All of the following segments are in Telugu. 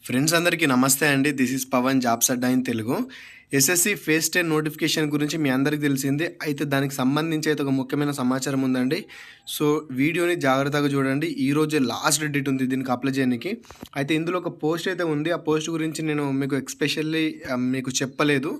ఫ్రెండ్స్ అందరికీ నమస్తే అండి. This is Pavan jobs Adda in Telugu. SSC phase 10 notification గురించి మీ అందరికీ తెలిసిందే. అయితే దానికి సంబంధించి అయితే ఒక ముఖ్యమైన సమాచారం ఉందండి. సో వీడియోని జాగ్రత్తగా చూడండి. ఈరోజు లాస్ట్ డేట్ ఉంది దీనికి అప్లై చేయడానికి. అయితే ఇందులో ఒక పోస్ట్ అయితే ఉంది. ఆ పోస్ట్ గురించి నేను మీకు ఎక్స్పెషల్లీ మీకు చెప్పలేదు.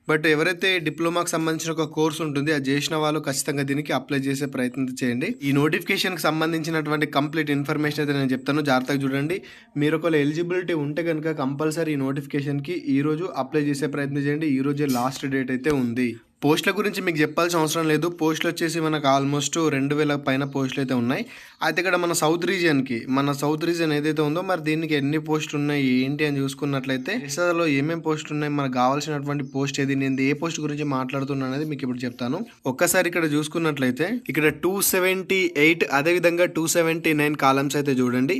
బట్ ఎవరైతే డిప్లొమాకి సంబంధించిన ఒక కోర్స్ ఉంటుంది అది చేసిన వాళ్ళు ఖచ్చితంగా దీనికి అప్లై చేసే ప్రయత్నం చేయండి. ఈ నోటిఫికేషన్కి సంబంధించినటువంటి కంప్లీట్ ఇన్ఫర్మేషన్ అయితే నేను చెప్తాను, జాగ్రత్తగా చూడండి. మీరు ఒకవేళ ఎలిజిబిలిటీ ఉంటే కనుక కంపల్సరీ ఈ నోటిఫికేషన్కి ఈరోజు అప్లై చేసే ప్రయత్నం చేయండి. ఈరోజే లాస్ట్ డేట్ అయితే ఉంది. పోస్టుల గురించి మీకు చెప్పాల్సిన అవసరం లేదు. పోస్టులు వచ్చేసి మనకు ఆల్మోస్ట్ 2000 పైన పోస్టులు అయితే ఉన్నాయి. అయితే ఇక్కడ మన సౌత్ రీజియన్ ఏదైతే ఉందో మరి దీనికి ఎన్ని పోస్టులు ఉన్నాయి ఏంటి అని చూసుకున్నట్లయితే ఎస్ఆర్లో ఏమేమి పోస్టులు ఉన్నాయి, మనకు కావాల్సినటువంటి పోస్ట్ ఏది, నేను ఏ పోస్ట్ గురించి మాట్లాడుతున్నా అనేది మీకు ఇప్పుడు చెప్తాను. ఒక్కసారి ఇక్కడ చూసుకున్నట్లయితే ఇక్కడ 278 అదేవిధంగా 279 కాలమ్స్ అయితే చూడండి.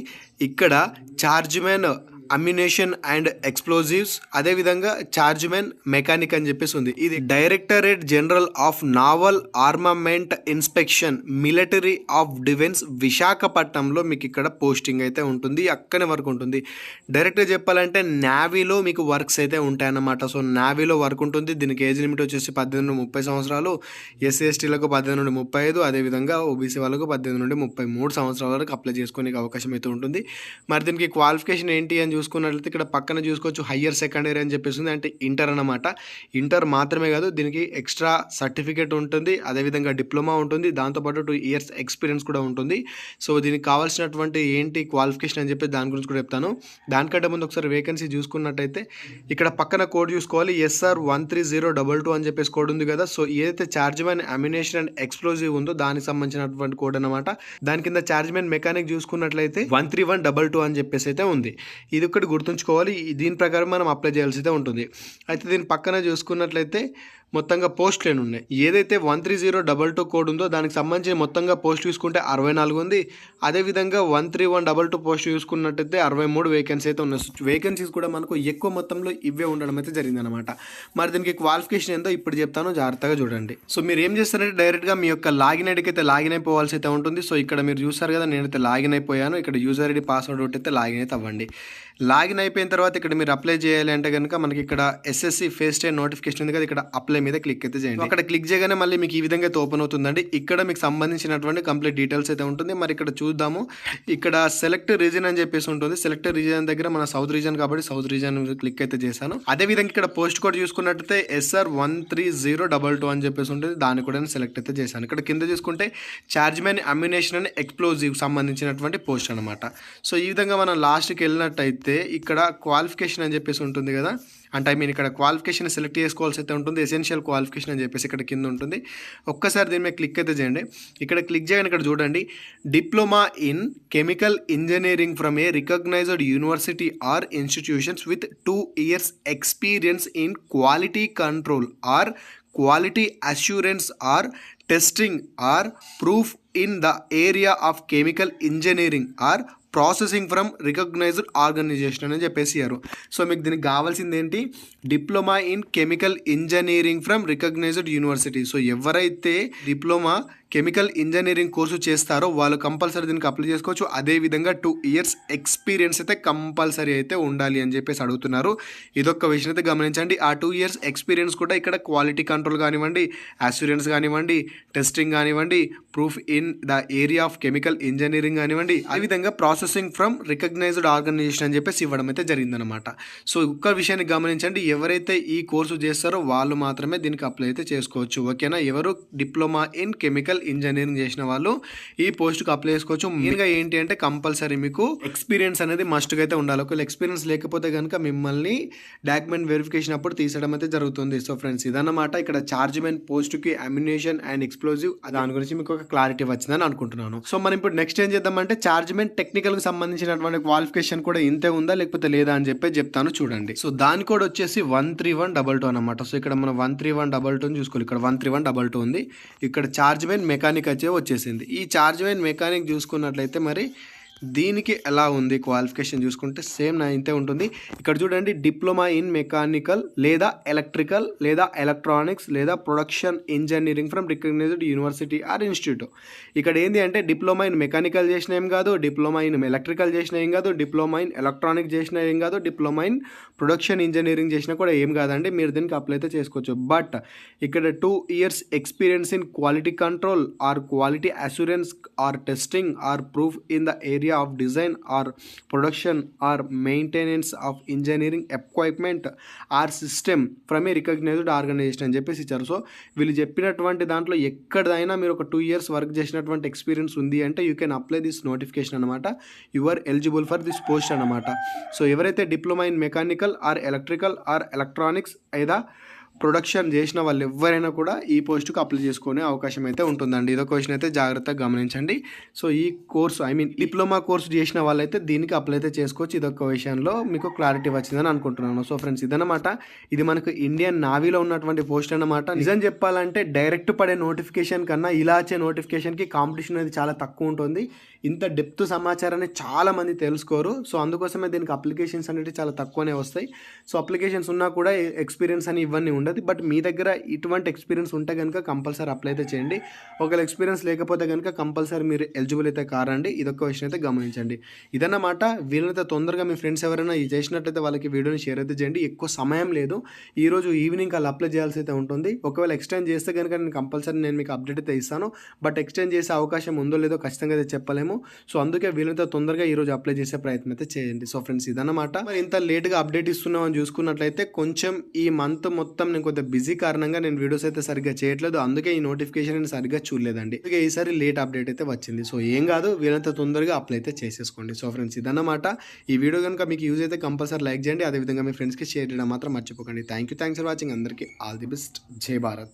ఇక్కడ చార్జ్మెన్ అమ్యునేషన్ అండ్ ఎక్స్ప్లోజివ్స్ అదేవిధంగా చార్జ్మెన్ మెకానిక్ అని చెప్పేసి ఉంది. ఇది directorate general of naval armament inspection military of defence విశాఖపట్నంలో మీకు ఇక్కడ పోస్టింగ్ అయితే ఉంటుంది. అక్కడే వర్క్ ఉంటుంది. డైరెక్ట్గా చెప్పాలంటే నేవీలో మీకు వర్క్స్ అయితే ఉంటాయన్నమాట. సో నేవీలో వర్క్ ఉంటుంది. దీనికి ఏజ్ లిమిట్ వచ్చేసి 18 నుండి 30 సంవత్సరాలు, ఎస్సీ ఎస్టీలకు 18 నుండి 35, అదేవిధంగా ఓబీసీ వాళ్ళకు 18 నుండి 33 సంవత్సరాల వరకు అప్లై చేసుకునే అవకాశం అయితే ఉంటుంది. మరి దీనికి క్వాలిఫికేషన్ ఏంటి అని చూసుకున్నట్లయితే ఇక్కడ పక్కన చూసుకోవచ్చు హయ్యర్ సెకండరీ అని చెప్పేసి ఉంది. అంటే ఇంటర్ అన్నమాట. ఇంటర్ మాత్రమే కాదు, దీనికి ఎక్స్ట్రా సర్టిఫికేట్ ఉంటుంది, అదేవిధంగా డిప్లొమా ఉంటుంది, దాంతోపాటు 2 years ఎక్స్పీరియన్స్ కూడా ఉంటుంది. సో దీనికి కావాల్సినటువంటి ఏంటి క్వాలిఫికేషన్ అని చెప్పి దాని గురించి కూడా చెప్తాను. దానికంటే ముందు ఒకసారి వేకెన్సీ చూసుకున్నట్టయితే ఇక్కడ పక్కన కోడ్ చూసుకోవాలి. SR 13022 అని చెప్పేసి కోడ్ ఉంది కదా. సో ఏదైతే చార్జ్మెన్ అమ్యునేషన్ అండ్ ఎక్స్ప్లోజివ్ ఉందో దానికి సంబంధించినటువంటి కోడ్ అనమాట. దాని కింద చార్జ్మెన్ మెకానిక్ చూసుకున్నట్లయితే 13122 అని చెప్పేసి అయితే ఉంది. ఇది ఒకటి గుర్తుంచుకోవాలి. దీని ప్రకారం మనం అప్లై చేయాల్సి అయితే ఉంటుంది. అయితే దీని పక్కన చూసుకున్నట్లయితే మొత్తంగా పోస్టులు ఎన్ని ఉన్నాయి. ఏదైతే 13022 కోడ్ ఉందో దానికి సంబంధించి మొత్తంగా పోస్ట్ చూసుకుంటే 64 ఉంది. అదేవిధంగా 13122 పోస్ట్ చూసుకున్నట్టయితే 63 వేకెన్సీ అయితే ఉన్నాయి. వేకెన్సీస్ కూడా మనకు ఎక్కువ మొత్తంలో ఇవే ఉండడం అయితే జరిగిందనమాట. మరి దీనికి క్వాలిఫికేషన్ ఏందో ఇప్పుడు చెప్తాను, జాగ్రత్తగా చూడండి. సో మీరు ఏం చేస్తారంటే డైరెక్ట్గా మీ యొక్క లాగిన్ ఐడికి అయితే లాగిన్ అయిపోవాల్సి అయితే ఉంటుంది. సో ఇక్కడ మీరు చూస్తారు కదా, నేనైతే లాగిన్ అయిపోయాను. ఇక్కడ యూజర్ ఐడి పాస్వర్డ్ ఒకటి అయితే లాగిన్ అయితే అవ్వండి. లాగిన్ అయిపోయిన తర్వాత ఇక్కడ మీరు అప్లై చేయాలి అంటే కనుక మనకి ఇక్కడ ఎస్ఎస్సి ఫేజ్ 10 నోటిఫికేషన్ ఉంది కదా, ఇక్కడ అప్లై మీద క్లిక్ అయితే చేయండి. అక్కడ క్లిక్ చేయగానే మళ్ళీ మీకు ఈ విధంగా అయితే ఓపెన్ అవుతుందండి. ఇక్కడ మీకు సంబంధించినటువంటి కంప్లీట్ డీటెయిల్స్ అయితే ఉంటుంది. మరి ఇక్కడ చూద్దాము. ఇక్కడ సెలెక్ట్ రీజన్ అని చెప్పేసి ఉంటుంది. సెలెక్ట్ రీజన్ దగ్గర మన సౌత్ రీజన్ కాబట్టి సౌత్ రీజన్ క్లిక్ అయితే చేశాను. అదేవిధంగా ఇక్కడ పోస్ట్ కోడ్ చూసుకున్నట్టయితే SR 13022 అని చెప్పేసి ఉంటుంది. దాన్ని కూడా సెలెక్ట్ అయితే చేశాను. ఇక్కడ కింద చూసుకుంటే చార్జ్మెన్ అమ్యునేషన్ అండ్ ఎక్స్ప్లోజివ్ సంబంధించినటువంటి పోస్ట్ అనమాట. సో ఈ విధంగా మనం లాస్ట్కి వెళ్ళినట్టయితే ఇక్కడ క్వాలిఫికేషన్ అని చెప్పేసి ఉంటుంది కదా, అంటే ఇక్కడ క్వాలిఫికేషన్ సెలెక్ట్ చేసుకోవాల్సి అయితే ఉంటుంది. ఎసెన్షియల్ క్వాలిఫికేషన్ అని చెప్పేసి ఇక్కడ కింద ఉంటుంది. ఒక్కసారి దీని మీద క్లిక్ అయితే చేయండి. ఇక్కడ క్లిక్ చేయగానే ఇక్కడ చూడండి, diploma in chemical engineering from a recognized university or institutions with 2 years experience in quality control or quality assurance or testing or proof in the area of chemical engineering or processing from recognized organization అని చెప్పేసారు. సో మీకు దీనికి కావాల్సింది ఏంటి, diploma in chemical engineering from recognized university. So ఎవరైతే డిప్లొమా కెమికల్ ఇంజనీరింగ్ కోర్సు చేస్తారో వాళ్ళు కంపల్సరీ దీనికి అప్లై చేసుకోవచ్చు. అదేవిధంగా 2 years ఎక్స్పీరియన్స్ అయితే కంపల్సరీ అయితే ఉండాలి అని చెప్పేసి అడుగుతున్నారు. ఇదొక విషయం అయితే గమనించండి. ఆ 2 years ఎక్స్పీరియన్స్ కూడా ఇక్కడ క్వాలిటీ కంట్రోల్ కానివ్వండి, అష్యూరెన్స్ కానివ్వండి, టెస్టింగ్ కానివ్వండి, proof in the area of chemical engineering కానివ్వండి, అదేవిధంగా ప్రాసెసింగ్ ఫ్రమ్ రికగ్నైజ్డ్ ఆర్గనైజేషన్ అని చెప్పేసి ఇవ్వడం అయితే జరిగిందనమాట. సో ఒక్క విషయాన్ని గమనించండి, ఎవరైతే ఈ కోర్సు చేస్తారో వాళ్ళు మాత్రమే దీనికి అప్లై అయితే చేసుకోవచ్చు. ఓకేనా? ఎవరు డిప్లొమా ఇన్ కెమికల్ ఇంజనీరింగ్ చేసిన వాళ్ళు ఈ పోస్ట్కి అప్లై చేసుకోవచ్చు. మెయిన్గా ఏంటి అంటే కంపల్సరీ మీకు ఎక్స్పీరియన్స్ అనేది మస్ట్గా అయితే ఉండాలి. ఒకవేళ ఎక్స్పీరియన్స్ లేకపోతే కనుక మిమ్మల్ని డాక్యుమెంట్ వెరిఫికేషన్ అప్పుడు తీసడం అయితే జరుగుతుంది. సో ఫ్రెండ్స్ ఇదన్నమాట ఇక్కడ చార్జ్మెన్ పోస్ట్కి అమ్యునేషన్ అండ్ ఎక్స్ప్లోజివ్ దాని గురించి మీకు ఒక క్లారిటీ వచ్చిందని అనుకుంటున్నాను. సో మనం ఇప్పుడు నెక్స్ట్ ఏం చేద్దామంటే చార్జ్మెన్ టెక్నికల్కి సంబంధించినటువంటి క్వాలిఫికేషన్ కూడా ఇంతే ఉందా లేకపోతే లేదా అని చెప్పి చెప్తాను చూడండి. సో దాని కోడ్ వచ్చేసి 13122 అనమాట. సో ఇక్కడ మనం 13122 చూసుకోవాలి. ఇక్కడ 13122 ఉంది. ఇక్కడ చార్జ్మెన్ మెకానిక్ వచ్చేసింది. ఈ చార్జ్మెన్ మెకానిక్ చూసుకున్నట్లయితే మరి దీనికి ఎలా ఉంది క్వాలిఫికేషన్ చూసుకుంటే సేమ్ నా ఇంతే ఉంటుంది. ఇక్కడ చూడండి, డిప్లొమా ఇన్ మెకానికల్ లేదా ఎలక్ట్రికల్ లేదా ఎలక్ట్రానిక్స్ లేదా production engineering from recognized university or institute. ఇక్కడ ఏంది అంటే డిప్లొమా ఇన్ మెకానికల్ చేసిన ఏం కాదు, డిప్లొమా ఇన్ ఎలక్ట్రికల్ చేసిన ఏం కాదు, డిప్లొమా ఇన్ ఎలక్ట్రానిక్ చేసిన ఏం కాదు, డిప్లొమా ఇన్ ప్రొడక్షన్ ఇంజనీరింగ్ చేసినా కూడా ఏం కాదండి. మీరు దీనికి అప్లై అయితే చేసుకోవచ్చు. బట్ ఇక్కడ 2 years experience in quality control or quality assurance or testing or proof in the area of design or production or maintenance of engineering equipment or system from a recognized organization అని చెప్పేసి ఇచ్చారు. సో వీళ్ళు చెప్పినటువంటి దాంట్లో ఎక్కడైనా మీరు ఒక 2 years వర్క్ చేసినటువంటి ఎక్స్పీరియన్స్ ఉంది అంటే you can apply this notification అనమాట. You are eligible for this post అనమాట. సో ఎవరైతే diploma in mechanical or electrical or electronics లేదా ప్రొడక్షన్ చేసిన వాళ్ళు ఎవరైనా కూడా ఈ పోస్టుకు అప్లై చేసుకునే అవకాశం అయితే ఉంటుందండి. ఇదొక క్వశ్చన్ అయితే జాగ్రత్తగా గమనించండి. సో ఈ కోర్సు డిప్లొమా కోర్సు చేసిన వాళ్ళైతే దీనికి అప్లై అయితే చేసుకోవచ్చు. ఇదొక విషయంలో మీకు క్లారిటీ వచ్చిందని అనుకుంటున్నాను. సో ఫ్రెండ్స్, ఇదన్నమాట. ఇది మనకు ఇండియన్ నావీలో ఉన్నటువంటి పోస్ట్ అన్నమాట. నిజం చెప్పాలంటే డైరెక్ట్ పడే నోటిఫికేషన్ కన్నా ఇలా వచ్చే నోటిఫికేషన్కి కాంపిటీషన్ అనేది చాలా తక్కువ ఉంటుంది. ఇంత డెప్త్ సమాచారాన్ని చాలామంది తెలుసుకోరు. సో అందుకోసమే దీనికి అప్లికేషన్స్ అనేవి చాలా తక్కువనే వస్తాయి. సో అప్లికేషన్స్ ఉన్నా కూడా ఎక్స్పీరియన్స్ అని ఇవన్నీ ఉండదు. బట్ మీ దగ్గర ఇటువంటి ఎక్స్పీరియన్స్ ఉంటే కనుక కంపల్సరీ అప్లై అయితే చేయండి. ఒకవేళ ఎక్స్పీరియన్స్ లేకపోతే కనుక కంపల్సరీ మీరు ఎలిజిబుల్ అయితే కారండి. ఇదొక విషయం అయితే గమనించండి. ఇదన్నమాట. వీళ్ళైతే తొందరగా మీ ఫ్రెండ్స్ ఎవరైనా ఇది చేసినట్లయితే వాళ్ళకి వీడియోని షేర్ అయితే చేయండి. ఎక్కువ సమయం లేదు, ఈరోజు ఈవినింగ్ వాళ్ళు అప్లై చేయాల్సి అయితే ఉంటుంది. ఒకవేళ ఎక్స్టెండ్ చేస్తే కనుక నేను మీకు అప్డేట్ అయితే ఇస్తాను. బట్ ఎక్స్టెండ్ చేసే అవకాశం ఉందో లేదో ఖచ్చితంగా అయితే చెప్పలేము. సో అందుకే వీళ్ళతో తొందరగా ఈరోజు అప్లై చేసే ప్రయత్నం అయితే చేయండి. సో ఫ్రెండ్స్, ఇదన్నమాట. మరి ఇంత లేట్గా అప్డేట్ ఇస్తున్నాం అని చూసుకున్నట్లయితే కొంచెం ఈ మంత్ మొత్తం నేను కొంచెం బిజీ కారణంగా నేను వీడియోస్ అయితే సరిగ్గా చేయట్లేదు. అందుకే ఈ నోటిఫికేషన్ నేను సరిగ్గా చూడలేదండి. అందుకే ఈసారి లేట్ అప్డేట్ అయితే వచ్చింది. సో ఏం కాదు, వీళ్ళంతా తొందరగా అప్లై అయితే చేసేసుకోండి. సో ఫ్రెండ్స్, ఇదన్నమాట. ఈ వీడియో కనుక మీకు యూజ్ అయితే కంపల్సరీ లైక్ చేయండి. అదేవిధంగా మీ ఫ్రెండ్స్కి షేర్ చేయడం మాత్రం మర్చిపోకండి. Thanks for watching. అందరికీ ఆల్ ది బెస్ట్. జై భారత్.